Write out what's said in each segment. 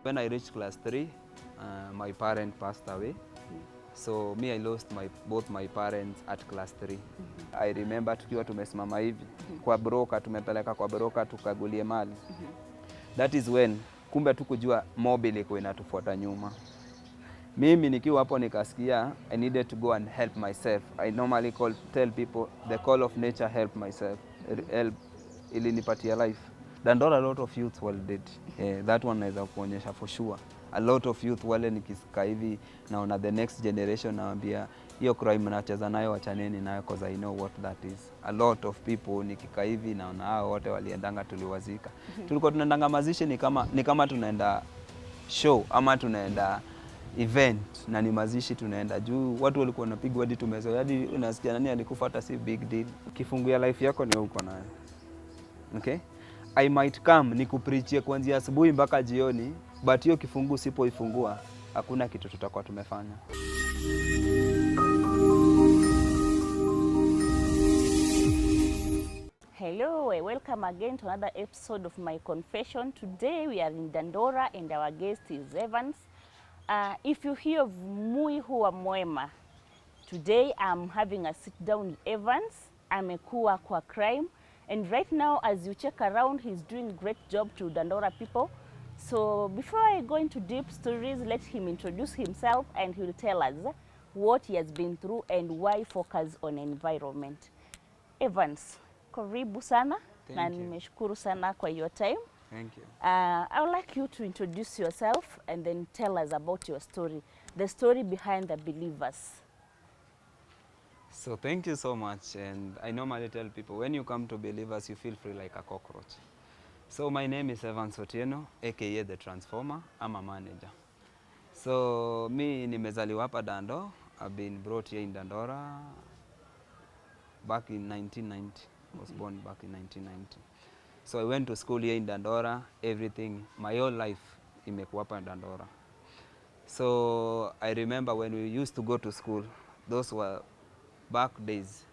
When I reached class 3, my parent passed away. So me, I lost both my parents at class 3. I remember tukiwa tumesimama hivi kwa broker, tumepeleka kwa broker tukagulie mali. That is when kumbe tukujua mob ilikuwa inatufuata nyuma. Mimi nikiwa hapo nikasikia I needed to go and help myself. I normally tell people the call of nature, help myself. Help ilinipatia life. Dandora, a lot of youth were dead. That one naweza kuonyesha for sure. A lot of youth wale nikisika hivi naona the next generation naambia hiyo crime nacheza nayo wachaneni nayo because I know what that is. A lot of people nikika hivi naona hao wote waliendanga tuliwazika. Tulikuwa tunaendanga mazishi ni kama tunaenda show ama tunaenda event na ni mazishi tunaenda juu watu walikuwa wanapigwa hadi tumezoea hadi unasikia nani alikufa hata si big deal. Kifungulia life yako ni uko nayo. Okay? I might come nikupreachie kuanzia asubuhi mpaka jioni, but hiyo kifungu sipoifungua hakuna kitu tutakuwa tumefanya. Hello, welcome again to another episode of My Confession. Today we are in Dandora and our guest is Evans. If you hear of Mui Huwa Mwema, today I'm having a sit down with Evans. Amekuwa kwa crime. And right now, as you check around, he's doing a great job to Dandora people. So before I go into deep stories, let him introduce himself and he'll tell us what he has been through and why focus on environment. Evans, karibu sana. Na nimeshukuru sana kwa your time. Thank you. I would like you to introduce yourself and then tell us about your story, the story behind the believers. So thank you so much, and I normally tell people when you come to Believers you feel free like a cockroach. So my name is Otieno, aka the Transformer. I'm a manager. So me nimezaliwa hapa Dando. I've been brought here in Dandora back in 1990. I was born back in 1990. So I went to school here in Dandora, everything, my whole life imekuwa hapa Dandora. So I remember when we used to go to school, those were back days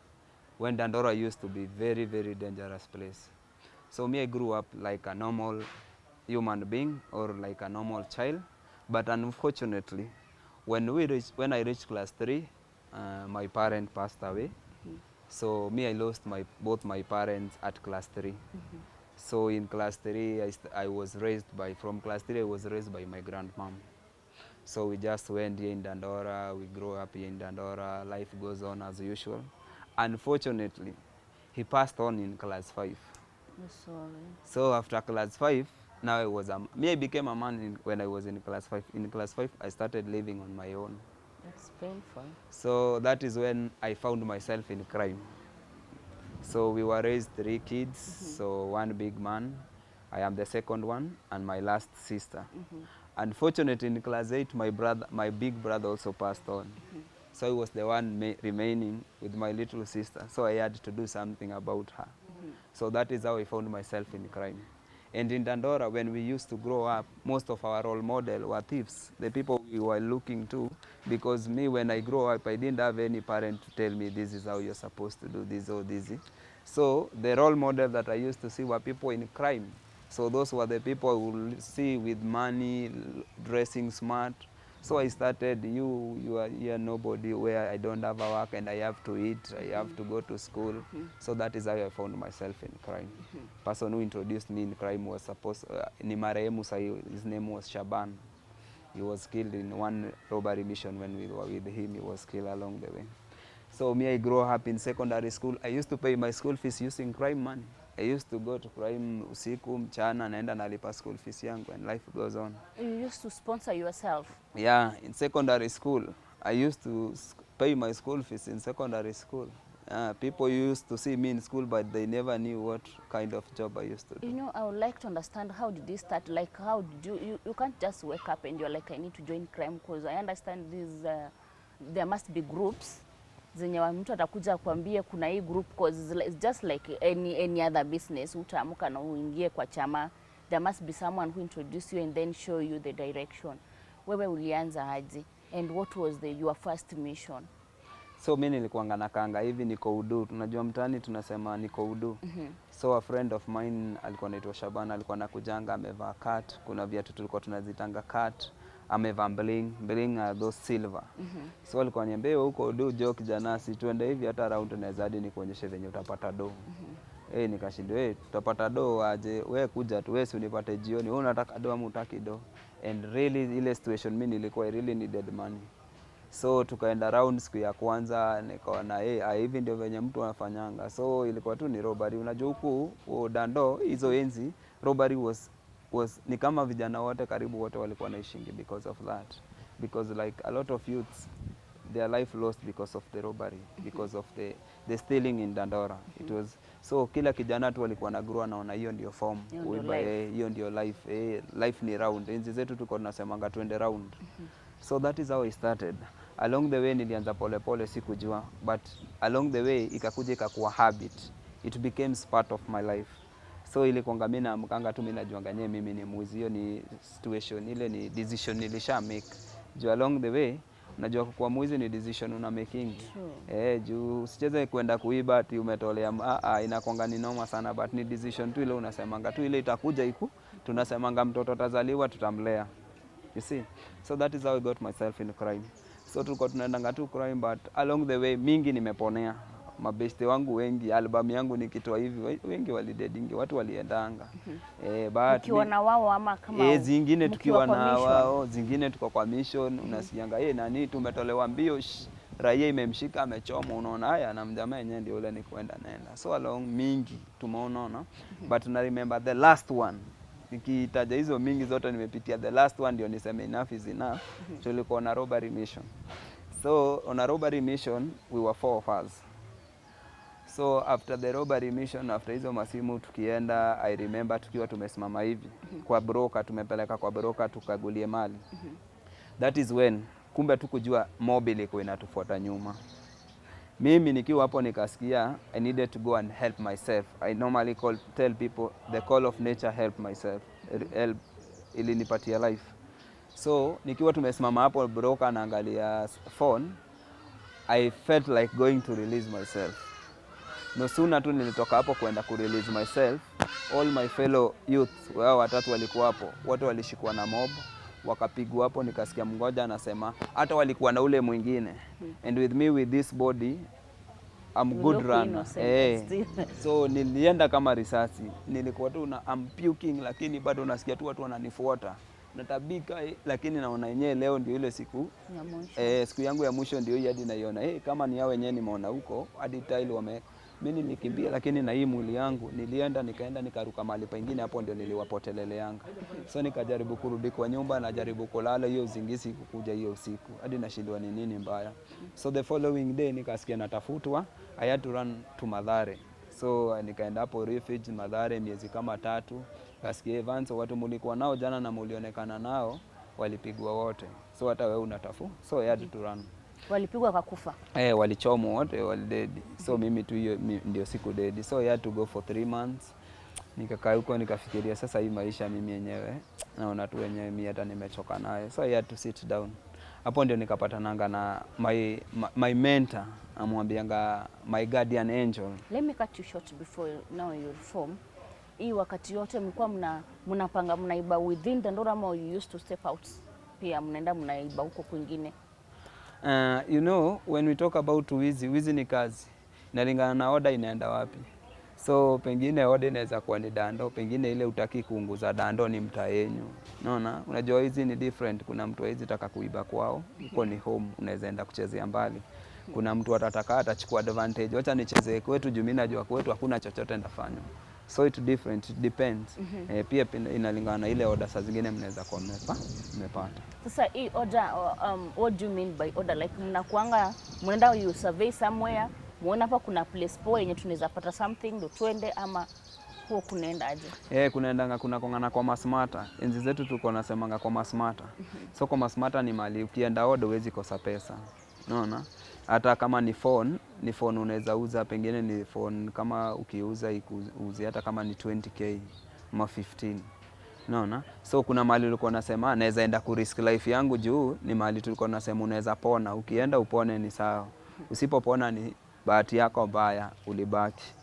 when Dandora used to be very, very dangerous place. So me, I grew up like a normal human being or like a normal child. But unfortunately, when I reached class 3, my parent passed away. So me, I lost both my parents at class 3. So in class 3, from class 3, I was raised by my grandmom. So we just went here in Dandora, we grew up here in Dandora, life goes on as usual. Unfortunately, he passed on in class 5. Sorry. So after class 5, now I became a man when I was in class 5. In class 5, I started living on my own. That's painful. So that is when I found myself in crime. So we were raised 3 kids, so one big man, I am the second one, and my last sister. Unfortunately, in class 8, my big brother also passed on. So I was the one remaining with my little sister. So I had to do something about her. So that is how I found myself in crime. And in Dandora, when we used to grow up, most of our role model were thieves, the people we were looking to. Because me, when I grew up, I didn't have any parent to tell me this is how you're supposed to do this or this. So the role model that I used to see were people in crime. So those were the people who will see with money, dressing smart. So I started, you are nobody, where I don't have a work and I have to eat, I have to go to school. So that is how I found myself in crime. Person who introduced me in crime was ni marehemu sahi, his name was Shaban. He was killed in one robbery mission when we were with him, he was killed along the way. So me, I grew up in secondary school. I used to pay my school fees using crime money. I used to go to crime usiku, mchana, naenda nalipa school fees yangu, and life goes on. You used to sponsor yourself? Yeah, in secondary school. I used to pay my school fees in secondary school. People used to see me in school, but they never knew what kind of job I used to do. You know, I would like to understand, how did this start? Like, how did you can't just wake up and you're like, I need to join crime, because I understand there must be groups. Zenye mtu atakuja kuambia kuna hii group, because it's just like any other business. Utaamka na uingie kwa chama. There must be someone who introduce you and then show you the direction. Wewe ulianza aje? And what was your first mission? So mimi nilikuwa nakanga hivi niko udu. Tunajua mtaani tunasema niko udu. So a friend of mine alikuwa anaitwa Shabana, alikuwa anakujanga amevaa cut. Kuna viatu tulikuwa tunazitanga cut. Amevaa bling those silver. So alikuwa ananiambia huko udu jo kijana, si tuende hivi hata round tunaweza hadi nikuonyeshe venye utapata do. Nikashindwa tutapata do aje, wewe kuja tu, wewe si unipate jioni, wewe unataka do ama utaki do. And really ile situation mimi nilikuwa I really needed money. So tukaenda round siku ya kwanza, nikaona hivi ndio venye mtu anafanyanga. So ilikuwa tu ni robbery. Unajua huku Dando hizo enzi robbery was ni kama vijana wote karibu wote walikuwa naishingi because of that. Because like a lot of youths, their life lost because of the robbery, because of the stealing in Dandora. It was so kila kijana tu walikuwa na grow naona hiyo ndio form, hiyo ndio life. Life ni round. Enzi zetu tuko tunasemanga twende round. So that is how I started. Along the way nilianza pole pole sikujua, but along the way ikakuja ikakuwa habit. It became part of my life. So ilikuwa mimi naamkanga tu mimi najuanga nyewe mimi ni mwizi. Hiyo ni situation, ile ni decision nilisha make. Juu along the way unajua kuwa mwizi ni decision una making. Juu usicheze kwenda kuiba ati umetolea inakuanga ni noma sana, but ni decision tu ile unasemanga tu ile itakuja tunasemanga mtoto tazaliwa tutamlea. You see? So that is how I got myself in crime. So tulikuwa tunaendanga tu crime, but along the way mingi nimeponea. Mabeste wangu wengi, album yangu nikitoa hivi wengi walidedingi, watu waliendanga. But ukiwa na wao ama kama zingine tukiwa na wao, zingine tuko kwa mission, unasikianga nani tumetolewa mbio, raia imemshika amechoma, unaona haya na mjamaa yenyewe ndio yule ni kwenda naenda. So along mingi tumeona, but na remember the last one. Nikitaja hizo mingi zote nimepitia, the last one ndio niseme enough is enough. Tulikuwa on a robbery mission. So on a robbery mission we were 4 of us. So after the robbery mission, after hizo masimu tukienda, I remember tukiwa tumesimama hivi kwa broker, tumepeleka kwa broker tukagulie mali. That is when kumbe tukujua mobile ilikuwa inatufuata nyuma. Mimi nikiwa hapo nikasikia I needed to go and help myself. I normally tell people the call of nature help myself. Help ilinipatia life. So nikiwa tumesimama hapo broker anaangalia phone, I felt like going to release myself. No sooner tu nilitoka hapo kwenda ku release myself, all my fellow youth wao watatu walikuwa hapo, wote walishikwa na mob, wakapigwa hapo. Nikasikia mmoja anasema hata walikuwa na ule mwingine. And with me with this body I'm good runner. So nilienda kama risasi, nilikuwa tu I'm puking, lakini bado nasikia tu watu wananifuata. Natabika, lakini naona yenyewe leo ndio ile siku ya mwisho. Siku yangu ya mwisho ndio hii, hadi naiona kama ni yao wenyewe nimeona huko hadi tile wame. Mimi nilikimbia, lakini na hii mwili yangu nilienda nikaenda nikaruka mahali pengine, hapo ndio niliwapoteleleanga. So nikajaribu kurudi kwa nyumba, najaribu kulala, hiyo usingizi kukuja hiyo usiku hadi nashindwa ni nini mbaya. So the following day nikasikia natafutwa, I had to run to Mathare. So nikaenda hapo refuge Mathare miezi kama 3. Kasikia Evans watu mulikuwa nao jana na mulionekana nao walipigwa wote. So hata wewe unatafu. So I had to run. Walipigwa kakufa? Walichomwa wote, walidedi. So mimi tu hiyo ndio siku dedi. So I had to go for 3 months. Nikakaa huko nikafikiria sasa hii maisha mimi yenyewe naona tu wenyewe mimi hata nimechoka nayo. So I had to sit down. Hapo ndio nikapatananga na my mentor, amwambianga my guardian angel. Let me cut you short before now you reform. Hii wakati yote mlikuwa mnapanga mnaiba within Dandora ama you used to step out? Pia mnaenda mnaiba huko kwingine? You know, when we talk about wizi ni kazi. Inalingana na order inaenda wapi. So pengine order inaweza kuwa ni Dando, pengine ile utaki kuunguza Dando ni mtaa yenyu. Unaona? Unajua hizi ni different. Kuna mtu hizi taka kuiba kwao, uko ni home, unaweza enda kuchezea mbali. Kuna mtu atataka atachukua advantage, acha nichezee kwetu juu mimi najua kwetu hakuna chochote ndafanya. So it different, it depends. Pia inalingana na ile order, saa zingine mnaweza kwa mmepata. Sasa hii order, what do you mean by order? Like mnakuanga mnaenda you survey somewhere, muona hapa kuna place poa yenye tunaweza pata something ndo twende, ama huo kunaenda aje? Kunaendanga kuna kongana kwa masmata. Enzi zetu tuko nasemanga kwa masmata. So kwa masmata ni mali ukienda order huwezi kosa pesa. Unaona? Hata kama ni phone unaweza uza, pengine ni phone kama ukiuza ikuuze hata kama ni 20k ama 15. Unaona? So kuna mali ulikuwa unasema naweza enda ku risk life yangu juu ni mali tulikuwa tunasema unaweza pona, ukienda upone ni sawa. Usipopona ni bahati yako mbaya, ulibaki.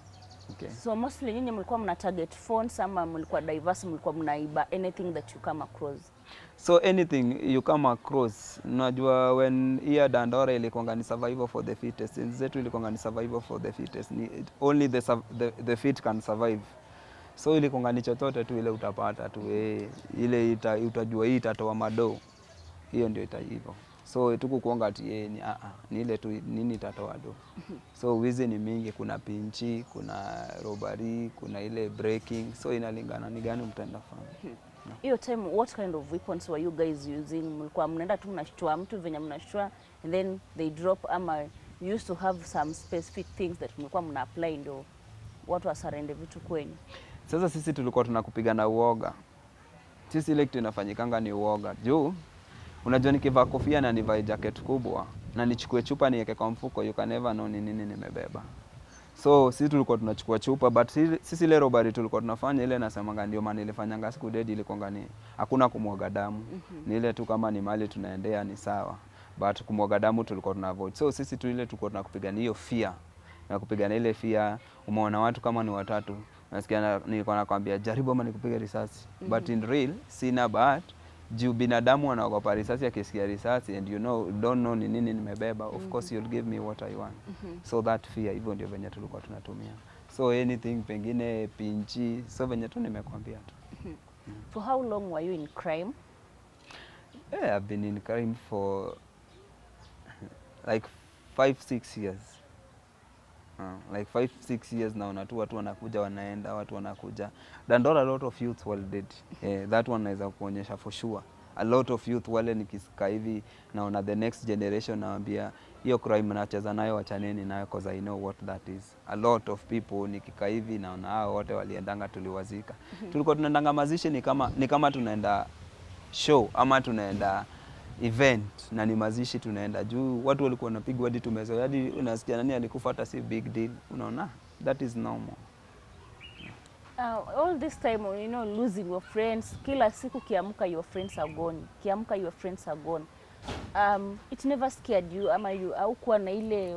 Okay. So mostly nyinyi mlikuwa mna target phones ama mlikuwa diverse, mlikuwa mnaiba anything that you come across? So anything you come across, unajua when here Dandora ilikuwa ni survival for the fittest, zetu ilikuwa ni survival for the fittest, only the fit can survive. So ilikuwa ni chochote tu ile utapata tu, ile utajua hii itatoa madoo, hiyo ndio itaiva. So tukukuanga ati ni ile tu nini itatoa do. So wizi ni mingi, kuna pinchi, kuna robbery, kuna ile breaking, so inalingana ni gani mtaenda fanya. Hiyo time what kind of weapons were you guys using? Mlikuwa mnaenda tu mnashtua mtu venye mnashtua and then they drop, ama you used to have some specific things that mlikuwa mna apply ndio watu wasarende vitu kwenyu? Sasa sisi tulikuwa tunakupigana uoga. Sisi ile kitu inafanyikanga ni uoga. Juu unajua nikivaa kofia na nivae jacket kubwa na nichukue chupa niweke kwa mfuko, you can never know ni nini nimebeba. So sisi tulikuwa tunachukua chupa, but sisi ile robbery tulikuwa tunafanya ile, nasemanga ndio maana ilifanyanga siku dedi ilikuwa ni hakuna kumwaga damu. Ni ile tu kama ni mali tunaendea ni sawa, but kumwaga damu tulikuwa tuna avoid. So sisi tu ile tulikuwa tunakupigania hiyo fear. Na kupigana ile fear, umeona watu kama ni watatu, nasikia nilikuwa nakwambia jaribu ama nikupige risasi. But in real sina, but juu binadamu wanaogopa risasi, akisikia risasi and you don't know ni nini nimebeba, of course you'll give me what I want. So that fear, hivyo ndio venye tulikuwa tunatumia. So anything pengine pinchi, so venye tu nimekwambia tu. For how long were you in crime? I've been in crime for like 5-6 years. Like 5-6 years naona tu watu wanakuja wanaenda, watu wanakuja. Dandora, a lot of youth were dead. That one naweza kuonyesha for sure. A lot of youth wale nikisika hivi naona the next generation naambia hiyo crime nacheza nayo wachaneni nayo, cause I know what that is. A lot of people nikika hivi naona hao wote waliendanga tuliwazika. Tulikuwa tunaendanga mazishi ni kama tunaenda show ama tunaenda event na ni mazishi tunaenda, juu watu walikuwa wanapigwa hadi tumezoea, hadi unasikia nani alikufa hata si big deal, unaona, that is normal. All this time, you know, losing your friends, kila siku kiamka your friends are gone, kiamka your friends are gone. It never scared you, ama au kuwa na ile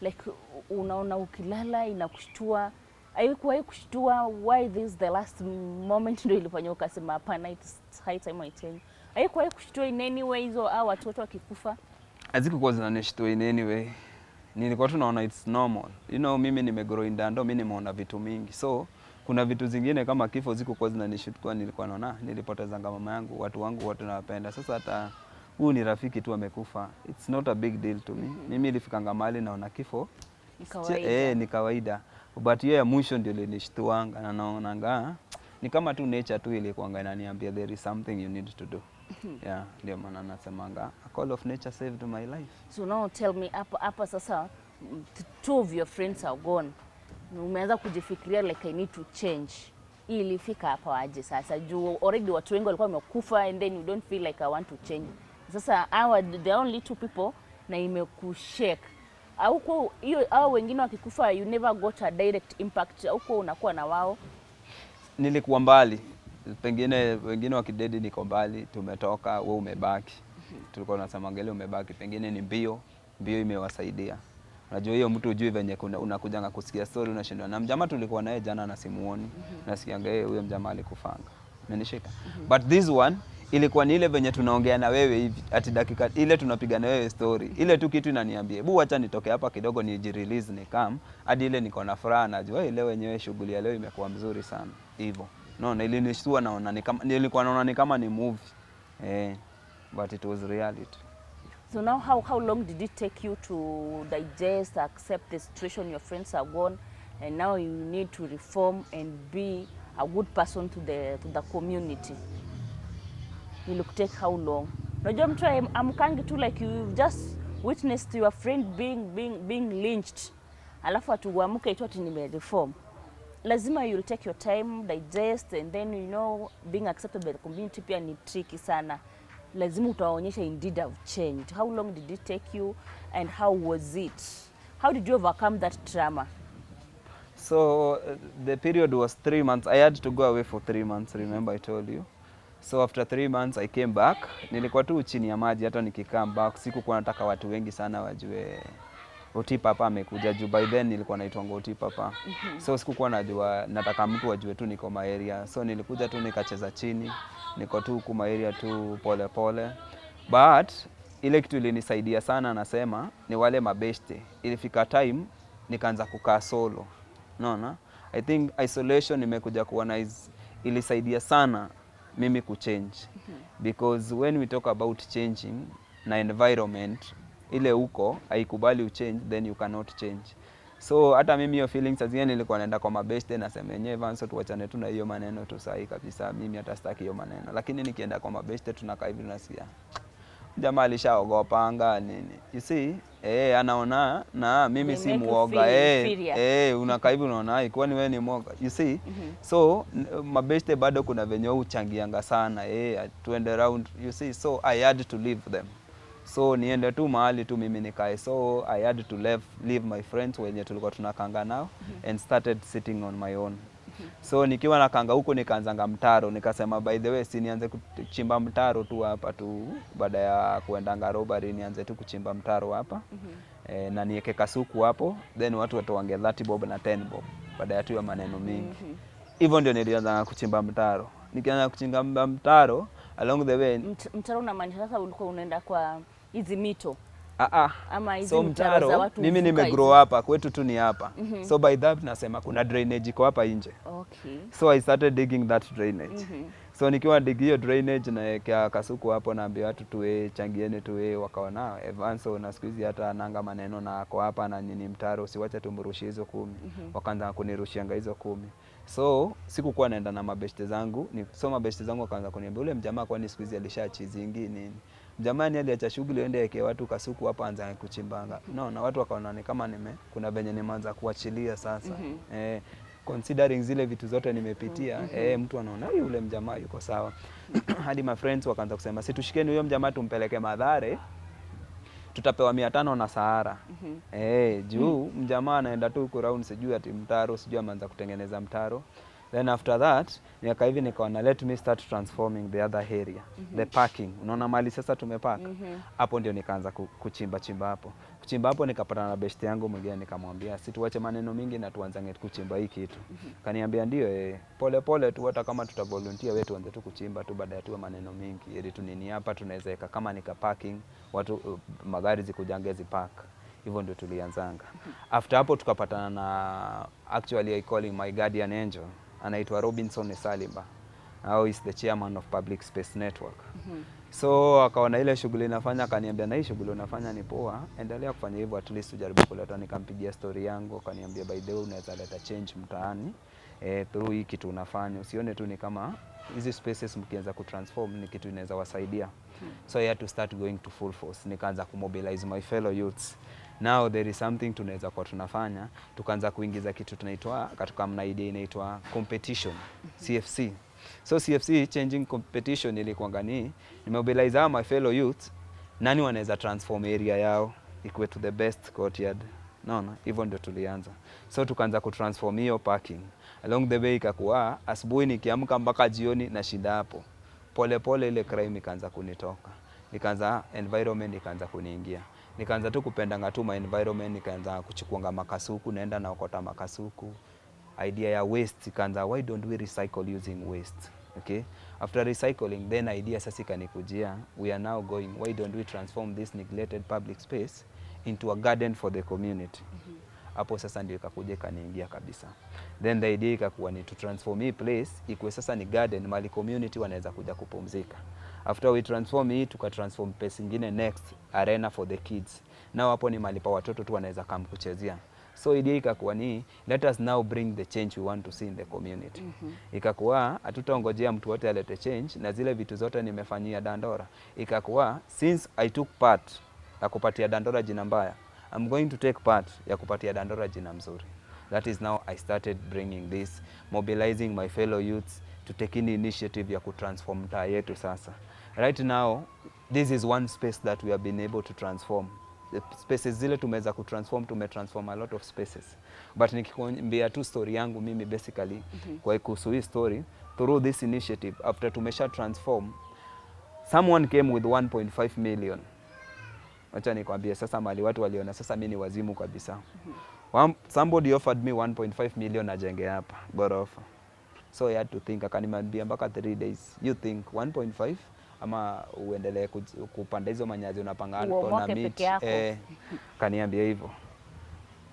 like unaona ukilala inakushtua? Haikuwahi kushtua why this the last moment ndio ilifanya ukasema hapana, it's high time I change? Haikuwahi kushtua in any way hizo au watoto wakikufa? Hazikuwa zinanishtua in any way. Nilikuwa tu naona it's normal. You know, mimi nimegrow in Dando, mimi nimeona vitu mingi. So kuna vitu zingine kama kifo zikuwa zinanishtua, nilikuwa naona nilipoteza mama yangu, watu wangu wote nawapenda. Sasa hata huyu ni rafiki tu amekufa, it's not a big deal to me. Mimi ilifikanga mahali naona kifo ni kawaida. Ni kawaida. But hiyo ya mwisho ndio ilinishtuanga, na naonanga ni kama tu nature tu ilikuwa inaniambia there is something you need to do. Yeah, ndio maana nasemanga a call of nature saved my life. So now tell me, hapa sasa 2 of your friends are gone. Umeanza kujifikiria like I need to change. Ilifika hapa aje sasa? Juu already watu wengi walikuwa wamekufa and then you don't feel like I want to change. Sasa the only 2 people na imekushake. Au hiyo hao wengine wakikufa you never got a direct impact, au kwa unakuwa na wao? Nilikuwa mbali. Pengine wengine wakidedi niko mbali, tumetoka, wewe umebaki. Tulikuwa tunasema ngele umebaki, pengine ni mbio imewasaidia. Unajua hiyo mtu ujui venye unakujanga kusikia story unashindwa. Na mjamaa tulikuwa naye jana na simuoni, nasikia huyo mjamaa alikufanga. Umenishika? But this one ilikuwa ni ile venye tunaongea na wewe hivi, ati dakika ile tunapiga na wewe story. Ile tu kitu inaniambia, "Hebu acha nitoke hapa kidogo nijirelease ni come." Hadi ile niko na furaha, najua leo wenyewe shughuli ya leo imekuwa mzuri sana. Hivyo. No, na ilinishtua, naona ni kama nilikuwa naona ni kama ni movie. But it was reality. So now how long did it take you to digest, accept the situation, your friends are gone, and now you need to reform and be a good person to the community? It will take how long? Unajua mtu amkangi tu like you just witnessed your friend being lynched. Alafu atuamke ito ati nimereform. Lazima you'll take your time, digest, and then you know being accepted by the community pia ni tricky sana. Lazima utaonyesha indeed I've changed. How long did it take you and how was it? How did you overcome that trauma? So the period was 3 months. I had to go away for 3 months, remember I told you. So after 3 months I came back. Nilikuwa tu chini ya maji, hata nikikaa back sikuwa nataka watu wengi sana wajue Oti papa amekuja juu by then nilikuwa naitwa Oti papa. So sikukuwa najua, nataka mtu ajue tu niko ma area. So nilikuja tu nikacheza chini, niko tu kuma area tu pole pole. But ile kitu ilinisaidia sana nasema ni wale mabeshte. Ilifika time nikaanza kukaa solo. Unaona? I think isolation nimekuja kuona ilisaidia sana mimi kuchange. Because when we talk about changing na environment, ile uko haikubali uchange, then you cannot change. So hata mimi hiyo feelings zingine nilikuwa naenda kwa mabeste nasema yenyewe Vanso tuachane tu na hiyo maneno tu sahi kabisa, mimi hata sitaki hiyo maneno. Lakini nikienda kwa mabeste tunakaa hivi nasikia jamaa alishaogopanga nini. You see? Anaona na mimi si muoga. Unakaa hivi unaona ikuwa ni wewe ni muoga. You see? So mabeste bado kuna venye uchangianga sana. Tuende around. You see? So I had to leave them. So niende tu mahali tu mimi nikae. So I had to leave my friends wenye tulikuwa tunakanga nao and started sitting on my own. So nikiwa nakanga huko nikaanzanga mtaro, nikasema by the way si nianze kuchimba mtaro tu hapa tu baada ya kuendanga robbery, nianze tu kuchimba mtaro hapa. Na niweke kasuku hapo, then watu watoange 30 bob na 10 bob baada ya tu ya maneno mingi. Hivyo ndio nilianza kuchimba mtaro. Nikianza kuchimba mtaro along the way. Mtaro unamaanisha sasa ulikuwa unaenda kwa hizi mito? Ama hizi so mtaro za watu. Mimi nimegrow hapa, kwetu tu ni hapa. So by that nasema kuna drainage iko hapa nje. Okay. So I started digging that drainage. So nikiwa dig hiyo drainage na kia kasuku hapo naambia watu tuwe changieni tuwe wakaona Evanso na siku hizi hata nanga maneno na ako hapa na nini mtaro usiwache tumrushie hizo 10. Wakaanza kunirushianga hizo 10. So sikukuwa naenda na mabeshte zangu, mabeshte zangu wakaanza kuniambia ule mjamaa kwani siku hizi alishachizingi nini. Jamani aliacha shughuli ende yake watu kasuku hapa anza kuchimbanga. Na watu wakaona ni kama kuna venye nimeanza kuachilia sasa. Considering zile vitu zote nimepitia, mtu anaona yule mjamaa yuko sawa. Hadi my friends wakaanza kusema si tushikeni huyo mjamaa tumpeleke Mathare, tutapewa 500 na Sahara. Juu mjamaa anaenda tu huko round sijui ati mtaro, sijui ameanza kutengeneza mtaro. Then after that, niaka hivi nikaona let me start transforming the other area. The parking. Unaona mali sasa tumepark. Hapo ndio nikaanza kuchimba hapo. Kuchimba hapo nikapata na best yangu mwingine nikamwambia si tuache maneno mingi na tuanze kuchimba hii kitu. Kaniambia ndio pole pole tu hata kama tuta volunteer wetu tuanze tu kuchimba tu baada ya tu maneno mingi. Ili tu nini hapa tunaweza weka kama nika parking watu magari zikujange zipark. Hivyo ndio tulianzanga. After hapo tukapatana na actually I call him my guardian angel. Anaitwa Robinson Salimba. Now is the chairman of Public Space Network. So akaona ile shughuli nafanya akaniambia na hii shughuli unafanya ni poa, endelea kufanya hivyo at least tujaribu kuleta. Nikampigia story yangu akaniambia by the way unaweza leta change mtaani through hii kitu unafanya. Usione tu ni kama hizi spaces mkianza kutransform ni kitu inaweza wasaidia. So I had to start going to full force. Nikaanza kumobilize my fellow youths. Now there is something tunaweza kwa tunafanya, tukaanza kuingiza kitu tunaitwa katika mna idea inaitwa competition, CFC. So CFC changing competition ilikuwa ni mobilize my fellow youth, nani wanaweza transform area yao ikuwe to the best courtyard. Hivyo ndio tulianza. So tukaanza kutransform hiyo parking. Along the way ikakuwa asubuhi nikiamka mpaka jioni na shida hapo. Pole pole ile crime ikaanza kunitoka. Nikaanza environment ikaanza kuniingia. Nikaanza tu kupenda ngatuma environment, nikaanza kuchukuanga makasuku, naenda na okota makasuku. Idea ya waste ikaanza, why don't we recycle using waste? Okay? After recycling, then idea sasa ikanikujia, we are now going, why don't we transform this neglected public space into a garden for the community? Hapo sasa ndio ikakuja kaniingia kabisa. Then the idea ikakuwa ni to transform hii place ikuwe sasa ni garden mali community wanaweza kuja kupumzika. After we transform hii tukatransform place nyingine next arena for the kids. Now hapo ni mali pa watoto tu wanaweza kama kuchezea. So idea ikakuwa ni let us now bring the change we want to see in the community. Ikakuwa hatutaongojea mtu wote alete change na zile vitu zote nimefanyia Dandora. Ikakuwa since I took part ya kupatia Dandora jina mbaya, I'm going to take part ya kupatia Dandora jina mzuri. That is now I started bringing this, mobilizing my fellow youths to take in initiative ya kutransform mtaa yetu sasa. Right now, this is one space that we have been able to transform. The spaces zile tumeweza kutransform, tumetransform a lot of spaces. But nikikwambia tu story yangu mimi basically, kwa kuhusu hii story, through this initiative, after tumesha transform, someone came with 1.5 million. Acha nikwambie sasa mali watu waliona sasa mimi ni wazimu kabisa. Somebody offered me 1.5 million ajenge hapa gorofa. So I had to think, akanimwambia mpaka 3 days. You think 1.5 ama uendelee kupanda hizo manyazi unapanga na miti. Kaniambia hivyo.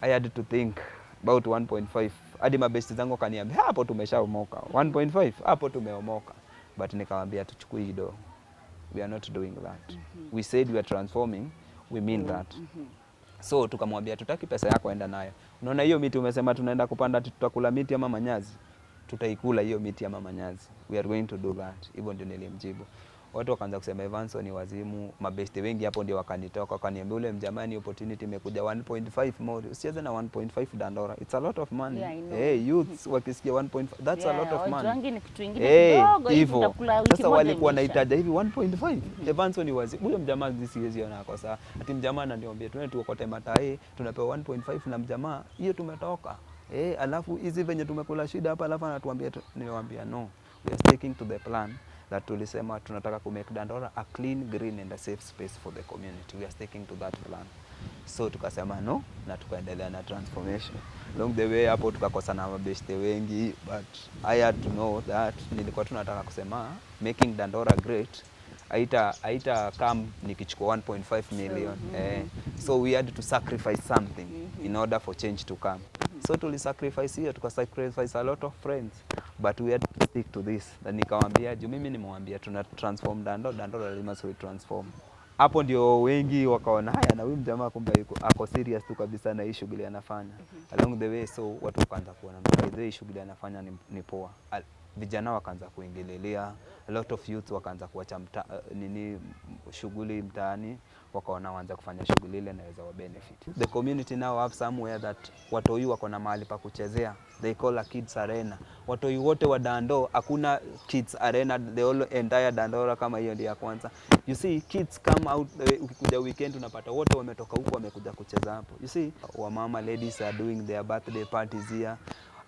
I had to think about 1.5. Hadi mabesti zangu kaniambia hapo tumeshaomoka. 1.5 hapo tumeomoka. But nikamwambia tuchukue hido. We are not doing that. We said we are transforming, we mean that. So tukamwambia tutaki pesa yako enda nayo. Unaona hiyo miti umesema tunaenda kupanda tutakula miti ama manyazi. Tutaikula hiyo miti ama manyazi. We are going to do that. Hivyo ndio nilimjibu. Watu wakaanza kusema Evanson ni wazimu, mabeste wengi hapo ndio wakanitoka, wakaniambia ule mjamani opportunity imekuja 1.5 more. Usicheze na 1.5 dandora. It's a lot of money. Yeah, youths wakisikia 1.5, that's a lot of money. Wangi ni kitu kingine kidogo hivi utakula wiki moja. Sasa walikuwa wanahitaji hivi 1.5. Evanson ni wazimu. Huyo mjamani siwezi ona kwa saa. Ati mjamaa ananiambia tuende tuokote matai, tunapewa 1.5 na mjamaa, hiyo tumetoka. Alafu hizi venye tumekula shida hapa alafu anatuambia niwaambia no. We are sticking to the plan that tulisema tunataka ku make Dandora a clean, green and a safe space for the community. We are sticking to that plan. So tukasema no na tukaendelea na transformation. Along the way hapo tukakosa na mabeste wengi, but I had to know that nilikuwa tunataka kusema making Dandora great aita come nikichukua 1.5 million. So we had to sacrifice something in order for change to come. So tuli sacrifice hiyo, tukasacrifice a lot of friends, but we had to stick to this. Na nikamwambia juu mimi nimemwambia tuna transform Dandora lazima we transform. Hapo ndio wengi wakaona haya na huyu mjamaa kumbe ako serious tu kabisa na hii shughuli anafanya. Along the way so watu wakaanza kuona by hii shughuli anafanya ni poa. Vijana wakaanza kuingililia, a lot of youth wakaanza kuacha shughuli mtaani, wakaona waanza kufanya shughuli ile inaweza wa benefit. The community now have somewhere that watoi wako na mahali pa kuchezea. They call a kids arena. Watoi wote wa Dando hakuna kids arena, the whole entire Dandora kama hiyo ndio ya kwanza. You see kids come out, ukikuja weekend unapata wote wametoka huko wamekuja kucheza hapo. You see wamama ladies are doing their birthday parties here.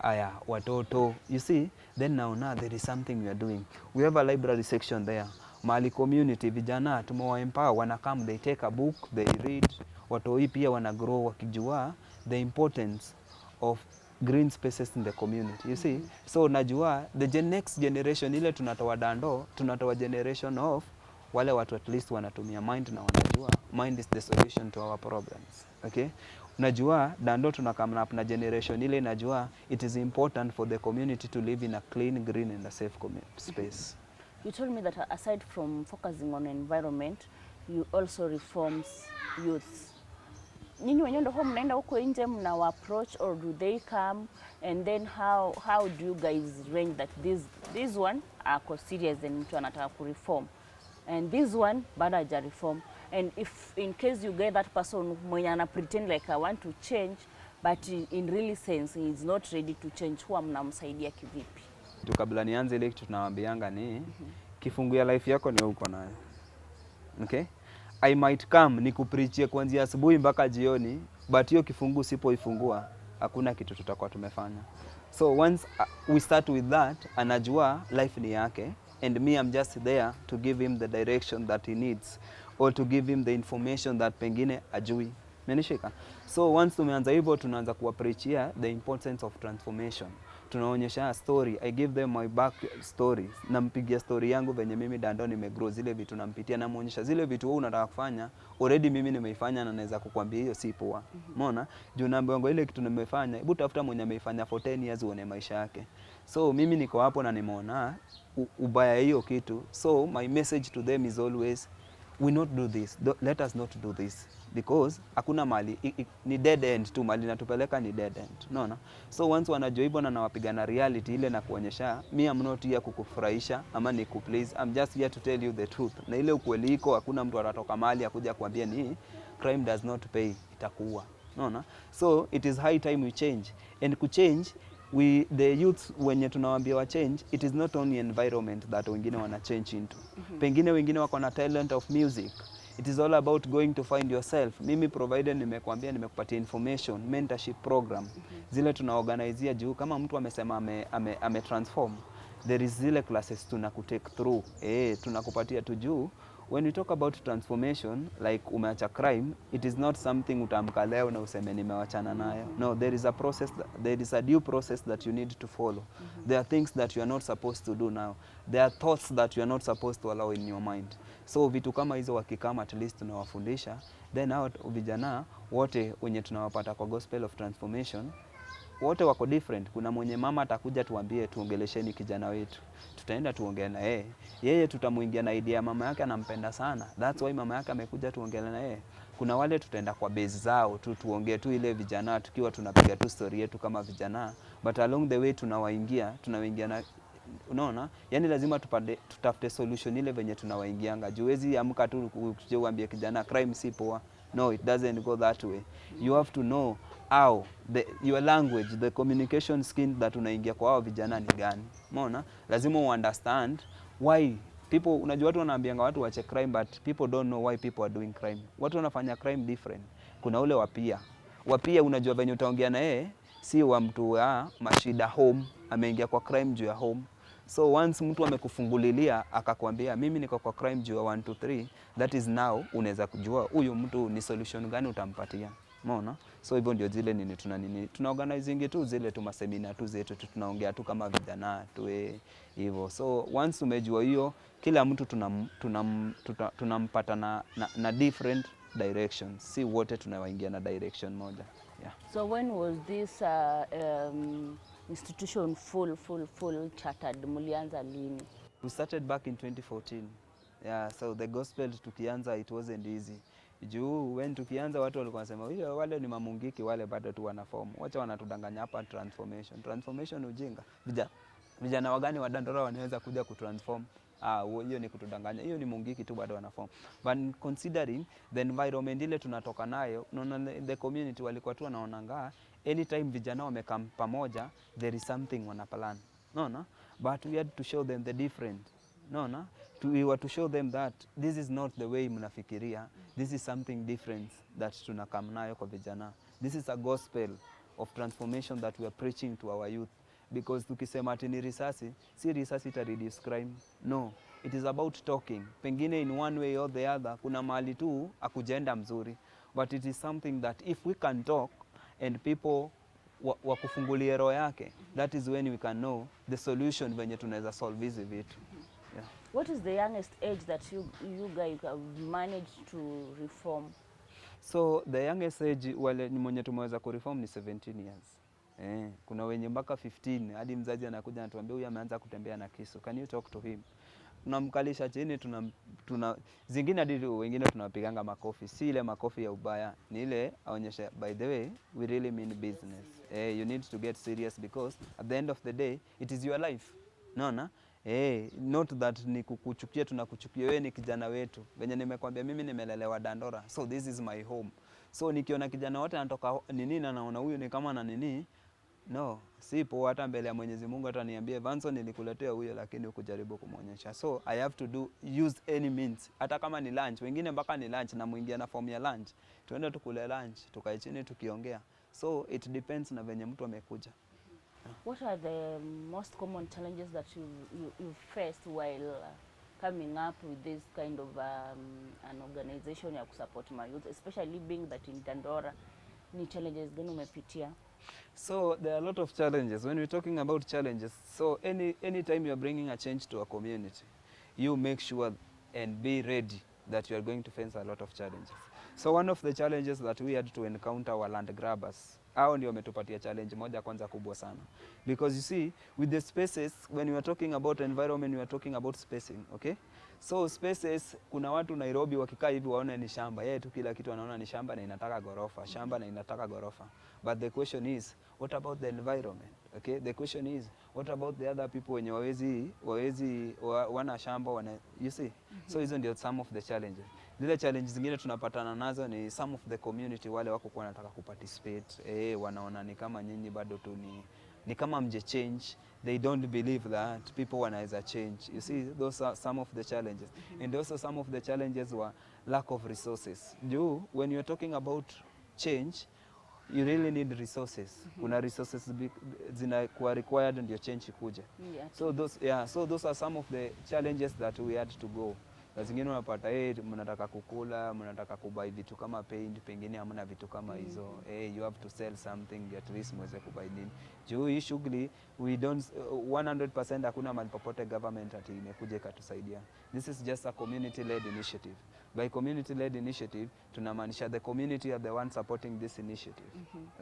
Aya, watoto, you see, then now there is something we are doing. We have a library section there. Mali community, vijana, tumewa empower, wana come, they take a book, they read. Watoi pia wana grow wakijua the importance of green spaces in the community, you see. So najua, the next generation ile tunatoa Dando, tunatoa generation of wale watu at least wanatumia mind na wanajua mind is the solution to our problems, okay. Najua Dando tunakamna na generation ile najua it is important for the community to live in a clean, green and a safe space. You told me that aside from focusing on environment, you also reforms youth. Nyinyi wenyewe ndio mnaenda huko nje mna approach, or do they come, and then how do you guys range that this one are serious and mtu anataka ku reform, and this one bado haja reform? And if in case you get that person mwenye ana pretend like I want to change, but in really sense he is not ready to change, huwa mnamsaidia kivipi? Kabla nianze ile kitu tunawaambianga ni kifungu ya life yako ni uko nayo. Okay? I might come nikupreachie kuanzia asubuhi mpaka jioni, but hiyo kifungu sipoifungua hakuna kitu tutakuwa tumefanya. So once we start with that, anajua life ni yake, and me I'm just there to give him the direction that he needs, or to give him the information that pengine ajui. Menishika. So once tumeanza hivyo tunaanza kuwapreachia the importance of transformation. Tunaonyesha story, I give them my back stories. Nampigia story yangu venye mimi Dando nimegrow, zile vitu nampitia, namuonyesha zile vitu wewe unataka kufanya already mimi nimeifanya na naweza kukwambia hiyo si poa. Umeona? Juu naambiwa ile kitu nimefanya, hebu tafuta mwenye ameifanya for 10 years uone maisha yake. So mimi niko hapo na nimeona ubaya hiyo kitu. So my message to them is always we not do this. Let us not do this, because hakuna mali ni dead end tu, mali natupeleka ni dead end. Unaona? So once wanajua hivyo na nawapigana reality ile na kuonyesha me I'm not here kukufurahisha ama ni kuplease, I'm just here to tell you the truth. Na ile ukweli iko, hakuna mtu atatoka mali akuja kuambia ni crime does not pay, itakuwa. Unaona? So it is high time we change, and ku change the youth wenye tunawaambia wa change, it is not only environment that wengine wana change into. Pengine wengine wako na talent of music. It is all about going to find yourself. Mimi provided nimekuambia nimekupatia information, mentorship program. Zile tunaorganizea juu kama mtu amesema ame transform. There is zile classes tunakutake through. Tunakupatia tu juu when we talk about transformation, like umeacha crime, it is not something utamka leo na useme nimewachana nayo. No, there is a process, there is a due process that you need to follow. There are things that you are not supposed to do now. There are thoughts that you are not supposed to allow in your mind. So vitu kama hizo wakikama, at least tunawafundisha, then hao vijana wote wenye tunawapata kwa gospel of transformation, wote wako different. Kuna mwenye mama atakuja tuambie tuongelesheni kijana wetu, tutaenda tuongee na yeye. Yeye tutamuingia na idea mama yake anampenda sana, that's why mama yake amekuja tuongee na yeye. Kuna wale tutaenda kwa base zao tuongee tu ile vijana, tukiwa tunapiga tu story yetu kama vijana, but along the way tunawaingia na, unaona, yani lazima tutafute solution ile venye tunawaingianga. Juwezi amka tu uambie kijana crime si poa. No, it doesn't go that way. You have to know how your language, the communication skill that unaingia kwa hao vijana ni gani. Umeona? Lazima understand why people, unajua watu wanaambianga watu wache crime, but people don't know why people are doing crime. Watu wanafanya crime different. Kuna ule wapia unajua venye utaongea na yeye, si wa mtu wa mashida home, ameingia kwa crime juu ya home. So once mtu amekufungulilia akakwambia mimi niko kwa crime juu ya 1 2 3, that is now unaweza kujua huyu mtu ni solution gani utampatia. Umeona? So hivyo ndio zile tuna organizing tu zile tu masemina tu zetu tunaongea tu kama vijana tu hivyo. So once umejua hiyo, kila mtu tunampata na different directions. Si wote tunawaingia na direction moja. Yeah. So when was this institution full chartered? Mulianza lini? We started back in 2014. Yeah, so the gospel tukianza it wasn't easy. Juu when tukianza watu walikuwa wanasema wale ni mamungiki, wale bado tu wana form. Wacha wanatudanganya hapa transformation ujinga. Vijana wagani wa Dandora wanaweza kuja kutransform? Hiyo ni kutudanganya. Hiyo ni mungiki tu, bado wana form. But considering the environment ile tunatoka nayo, the community walikuwa tu wanaonanga anytime vijana wamekaa pamoja there is something wana plan. No, but we had to show them the different. No, we were to show them that this is not the way mnafikiria. This is something different that tunakam nayo kwa vijana. This is a gospel of transformation that we are preaching to our youth. Because tukisema ati ni risasi, si risasi ita reduce crime. No, it is about talking. Pengine in one way or the other, kuna mahali tu akujenda mzuri. But it is something that if we can talk and people wakufungulie roho yake, that is when we can know the solution venye tunaweza solve hizi vitu. Yeah. What is the youngest age that you guys have managed to reform? So the youngest age wale ni mwenye tumeweza kureform ni 17 years. Kuna wenye mpaka 15, hadi mzazi anakuja anatuambia huyu ameanza kutembea na kisu. Can you talk to him? Tunamkalisha chini, zingine hadi wengine tunawapiganga makofi. Si ile makofi ya ubaya, ni ile aonyesha by the way we really mean business. You need to get serious because at the end of the day it is your life. Naona? Not that ni kukuchukia, tunakuchukia wewe, ni kijana wetu. Venye nimekwambia mimi nimelelewa Dandora. So this is my home. So nikiona kijana wote anatoka nini na naona huyu ni kama na nini, no, sipo hata mbele ya Mwenyezi Mungu ataniambia Vanson nilikuletea huyo lakini ukujaribu kumuonyesha. So I have to use any means. Hata kama ni lunch, wengine mpaka ni lunch na muingia na form ya lunch. Tuende tukule lunch, tukae chini tukiongea. So it depends na venye mtu amekuja. What are the most common challenges that you faced while coming up with this kind of an organization ya kusupport my youth, especially being that in Dandora? Ni challenges gani umepitia? So there are a lot of challenges. When we're talking about challenges, so any time you are bringing a change to a community, you make sure and be ready that you are going to face a lot of challenges. So one of the challenges that we had to encounter were land grabbers. Hao ndio wametupatia challenge moja kwanza kubwa sana. Because you see, with the spaces, when you are talking about environment, you are talking about spacing, okay? So spaces, kuna watu Nairobi wakikaa hivi waone ni shamba. Yeye tu kila kitu anaona ni shamba na inataka gorofa, shamba na inataka gorofa. But the question is, what about the environment? Okay? The question is, what about the other people wenye wana shamba, you see? So hizo ndio some of the challenges. Zile challenges zingine tunapatana nazo ni some of the community wale wako kwa nataka kuparticipate, wanaona ni kama nyinyi bado tu ni kama mje change. They don't believe that people wanaweza change. You see, those are some of the challenges. And also some of the challenges were lack of resources. When you're talking about change, you really need resources. Kuna resources zinakuwa required ndio change ikuje. So those are some of the challenges that we had to go Saa zingine unapata mnataka kukula, mnataka kubuy vitu kama paint, pengine hamna vitu kama hizo. You have to sell something at least mweze kubuy nini. Juu hii shughuli we don't 100% hakuna mahali popote government ati imekuja ikatusaidia. This is just a community led initiative. By community led initiative tunamaanisha the community are the one supporting this initiative.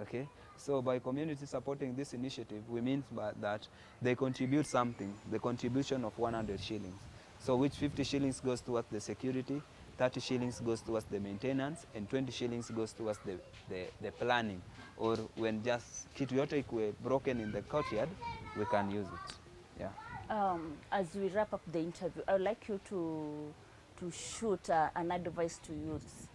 Okay? So by community supporting this initiative we mean that they contribute something, the contribution of 100 shillings. So which 50 shillings goes towards the security, 30 shillings goes towards the maintenance, and 20 shillings goes towards the planning. Or when just kitu yote ikuwe broken in the courtyard, we can use it. Yeah. As we wrap up the interview, I would like you to shoot an advice to youths.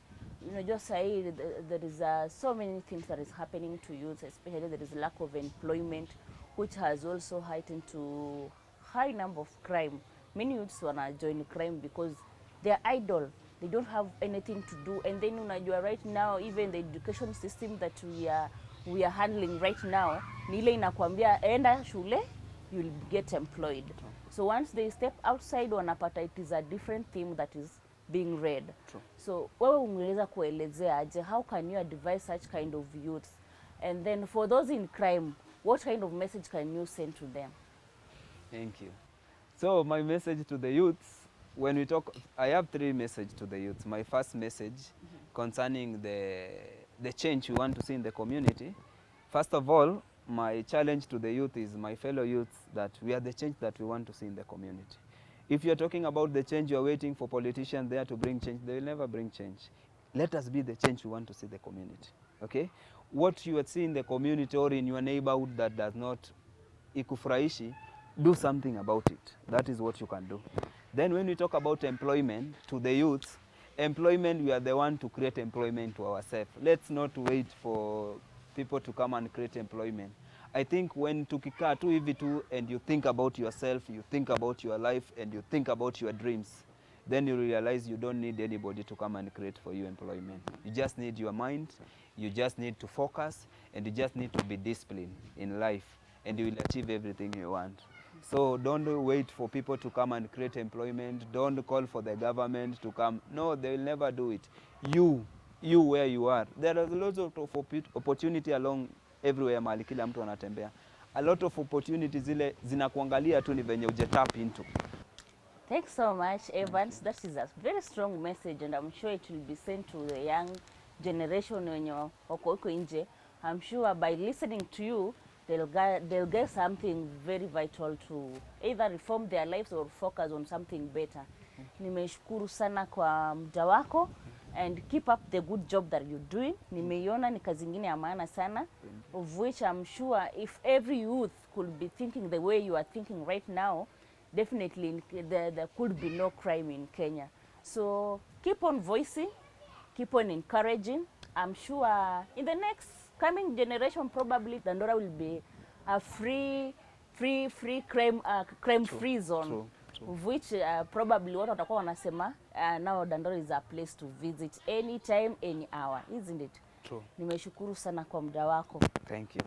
You know, just say there is so many things that is happening to youth, especially there is lack of employment, which has also heightened to high number of crime. Many youths wanna join crime because they're idle. They don't have anything to do. And then unajua right now, even the education system that we are handling right now, ni ile inakwambia enda shule, you'll get employed. So once they step outside, wanapata it is a different theme that is being read. True. So wewe ungeweza kuelezea aje, how can you advise such kind of youths? And then for those in crime, what kind of message can you send to them? Thank you. So my message to the youths, when we talk, I have 3 messages to the youths. My first message concerning the change we want to see in the community. First of all, my challenge to the youth is, my fellow youths, that we are the change that we want to see in the community. If you're talking about the change, you're waiting for politicians there to bring change, they will never bring change. Let us be the change we want to see in the community. Okay? What you are seeing in the community or in your neighborhood that does not ikufurahishi, do something about it. That is what you can do. Then when we talk about employment to the youth, employment, we are the one to create employment to ourselves. Let's not wait for people to come and create employment. I think when tukikaa tu hivi tu and you think about yourself, you think about your life and you think about your dreams, then you realize you don't need anybody to come and create for you employment. You just need your mind, you just need to focus, and you just need to be disciplined in life, and you will achieve everything you want. So don't wait for people to come and create employment. Don't call for the government to come. No, they will never do it. You where you are. There are lots of opportunity along everywhere mahali kila mtu anatembea. A lot of opportunities zile zinakuangalia tu ni venye uje tap into. Thanks so much, Evans. That is a very strong message, and I'm sure it will be sent to the young generation wenye wako huko nje. I'm sure by listening to you, they'll get something very vital to either reform their lives or focus on something better. Nimeshukuru sana kwa muda wako, and keep up the good job that you're doing. Nimeiona ni kazi ingine ya maana sana, of which I'm sure if every youth could be thinking the way you are thinking right now, definitely there could be no crime in Kenya. So keep on voicing, keep on encouraging. I'm sure in the next coming generation, probably Dandora will be a free crime-free zone. True. Of which probably watu watakuwa wanasema now Dandora is a place to visit anytime, any hour, isn't it? True. Nimeshukuru sana kwa muda wako. Thank you.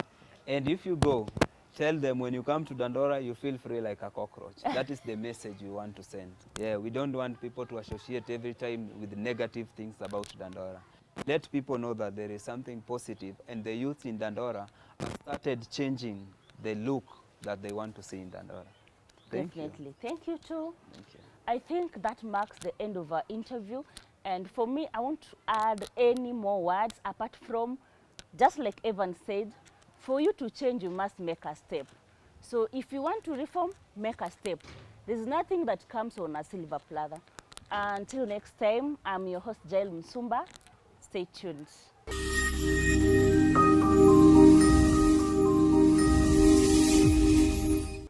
And if you go, tell them when you come to Dandora, you feel free like a cockroach. That is the message we want to send. Yeah, we don't want people to associate every time with negative things about Dandora. Let people know that there is something positive, and the youth in Dandora have started changing the look that they want to see in Dandora. Definitely. Thank you too. Thank you. I think that marks the end of our interview. And for me, I won't add any more words apart from, just like Evan said, for you to change, you must make a step. So if you want to reform, make a step. There's nothing that comes on a silver platter. Until next time, I'm your host, Jael Msumba. Stay tuned.